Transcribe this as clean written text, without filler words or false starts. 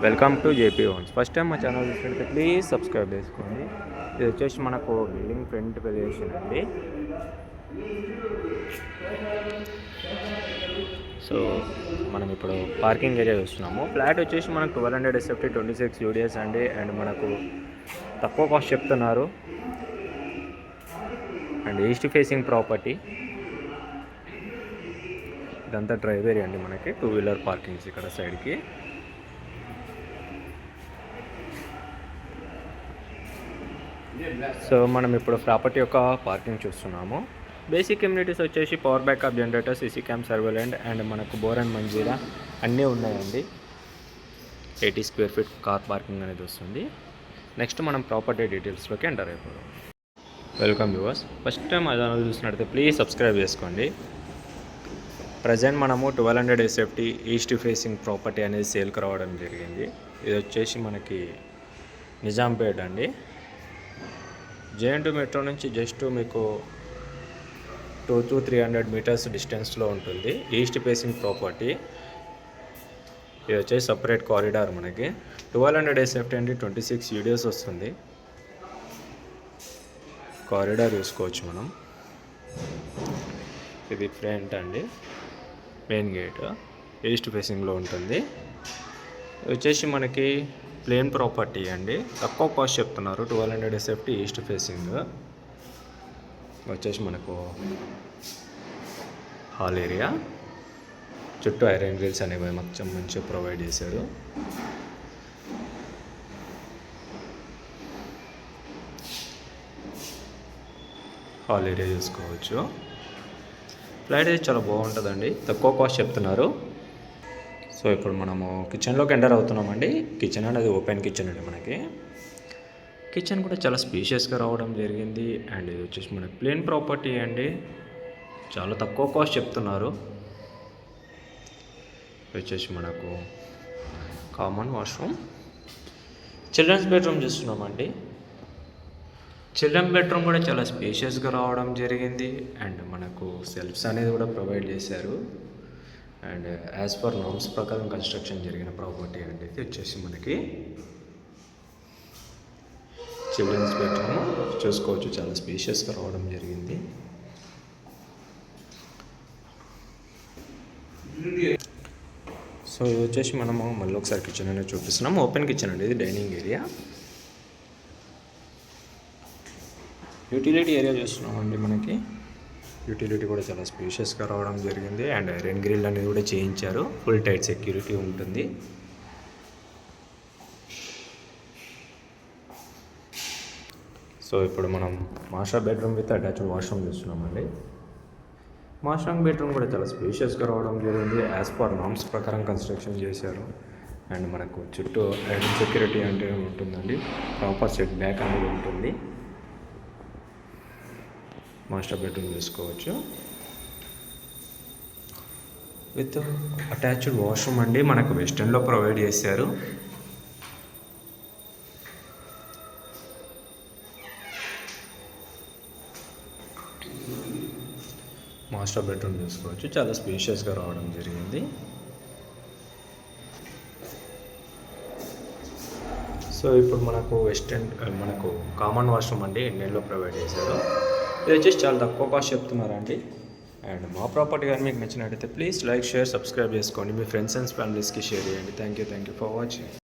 Welcome to JP homes. First time మా channel చూసినట్లయితే please subscribe చేసుకోండి. ఇది వచ్చేసి మనకు బిల్డింగ్ ఫ్రంట్ వెలివేషన్ అండి. సో మనం ఇప్పుడు పార్కింగ్ ఏరియా చూస్తున్నాము. ఫ్లాట్ వచ్చేసి మనకు 1200 SFT 26 UDS అండి. అండ్ మనకు తక్కువ కాస్ట్ చెప్తున్నారు. And east facing property. ఇదంతా డ్రైవ్ ఏరియా అండి. మనకి 2 వీలర్ పార్కింగ్స్ ఇక్కడ సైడ్కి. సో మనం ఇప్పుడు ప్రాపర్టీ యొక్క పార్కింగ్ చూస్తున్నాము. బేసిక్ కమ్యూనిటీస్ వచ్చేసి power backup generator, CC cam, surveillance and మనకు బోర్ అండ్ మంజీరా అన్నీ ఉన్నాయండి. 80 స్క్వేర్ ఫీట్ కార్ పార్కింగ్ అనేది వస్తుంది. నెక్స్ట్ మనం ప్రాపర్టీ డీటెయిల్స్లోకి ఎంటర్ అయిపోదాం. Welcome viewers. ఫస్ట్ టైం అది చూసినట్లయితే ప్లీజ్ సబ్స్క్రైబ్ చేసుకోండి. ప్రజెంట్ మనము 1200 SFT ఈస్ట్ ఫేసింగ్ ప్రాపర్టీ అనేది సేల్కి రావడం జరిగింది. ఇది వచ్చేసి మనకి నిజాంపేట అండి. JN2 మెట్రో నుంచి జస్ట్ మీకు 200 to 300 మీటర్స్ డిస్టెన్స్లో ఉంటుంది. East facing property. ఇది వచ్చేసి సపరేట్ కారిడార్. మనకి 1200 SFT అండి. 26 UDS వస్తుంది. కారిడార్ చూసుకోవచ్చు మనం. ఇది ఫ్రంట్ అండి. మెయిన్ గేట్ ఈస్ట్ ఫేసింగ్లో ఉంటుంది. ఇది వచ్చేసి మనకి ప్లేన్ ప్రాపర్టీ అండి. తక్కువ కాస్ట్ చెప్తున్నారు. 1200 SFT ఈస్ట్ ఫేసింగ్ వచ్చేసి మనకు హాల్ ఏరియా. చుట్టూ ఐరన్ గ్రిల్స్ అనేవి మొత్తం మంచిగా ప్రొవైడ్ చేశారు. హాల్ ఏరియా చూసుకోవచ్చు. ఫ్లాట్ అయితే చాలా బాగుంటుందండి. తక్కువ కాస్ట్ చెప్తున్నారు. సో ఇప్పుడు మనము కిచెన్లోకి ఎంటర్ అవుతున్నామండి. కిచెన్ అనేది ఓపెన్ కిచెన్ అండి. మనకి కిచెన్ కూడా చాలా స్పేషియస్గా రావడం జరిగింది. అండ్ ఇది వచ్చేసి మనకి ప్లేన్ ప్రాపర్టీ అండి. చాలా తక్కువ కాస్ట్ చెప్తున్నారు. వచ్చేసి మనకు కామన్ వాష్రూమ్, చిల్డ్రన్స్ బెడ్రూమ్ చూస్తున్నామండి. చిల్డ్రన్ బెడ్రూమ్ కూడా చాలా స్పేషియస్గా రావడం జరిగింది. అండ్ మనకు సెల్ఫ్స్ అనేది కూడా ప్రొవైడ్ చేశారు. అండ్ యాజ్ పర్ నామ్స్ ప్రకారం కన్స్ట్రక్షన్ జరిగిన ప్రాపర్టీ అండి. ఇది వచ్చేసి మనకి చిల్డ్రన్స్ బెడ్రూమ్ చూసుకోవచ్చు. చాలా స్పేషియస్గా రావడం జరిగింది. సో ఇది వచ్చేసి మనము మళ్ళీ ఒకసారి కిచెన్ అనేది చూపిస్తున్నాము. ఓపెన్ కిచెన్ అండి. ఇది డైనింగ్ ఏరియా. యూటిలిటీ ఏరియా చూస్తున్నామండి. మనకి యూటిలిటీ కూడా చాలా స్పేషియస్గా రావడం జరిగింది. అండ్ ఐరన్ గ్రిల్ అనేది కూడా చేయించారు. ఫుల్ టైట్ సెక్యూరిటీ ఉంటుంది. సో ఇప్పుడు మనం master bedroom with attached washroom చూస్తున్నామండి. మాస్టర్ బెడ్రూమ్ కూడా చాలా స్పేషియస్గా రావడం జరిగింది. యాజ్ పర్ నామ్స్ ప్రకారం కన్స్ట్రక్షన్ చేశారు. అండ్ మనకు చుట్టూ ఐరన్ సెక్యూరిటీ అంటే ఉంటుందండి. ప్రాపర్ సెట్ బ్యాక్ అనేది ఉంటుంది. మాస్టర్ బెడ్రూమ్ చూసుకోవచ్చు. విత్ అటాచ్డ్ వాష్రూమ్ అండి. మనకు వెస్టర్న్లో ప్రొవైడ్ చేశారు. మాస్టర్ బెడ్రూమ్ చూసుకోవచ్చు. చాలా స్పేషియస్గా రావడం జరిగింది. సో ఇప్పుడు మనకు మనకు కామన్ వాష్రూమ్ అండి ఇండియన్లో ప్రొవైడ్ చేశారు. ఇది వచ్చేసి చాలా తక్కువ కాస్ట్ చెప్తున్నారండి. అండ్ మా ప్రాపర్టీ కానీ మీకు నచ్చినట్టయితే ప్లీజ్ లైక్, షేర్, సబ్స్క్రైబ్ చేసుకోండి. మీ ఫ్రెండ్స్ అండ్ ఫ్యామిలీస్కి షేర్ చేయండి. Thank you for watching.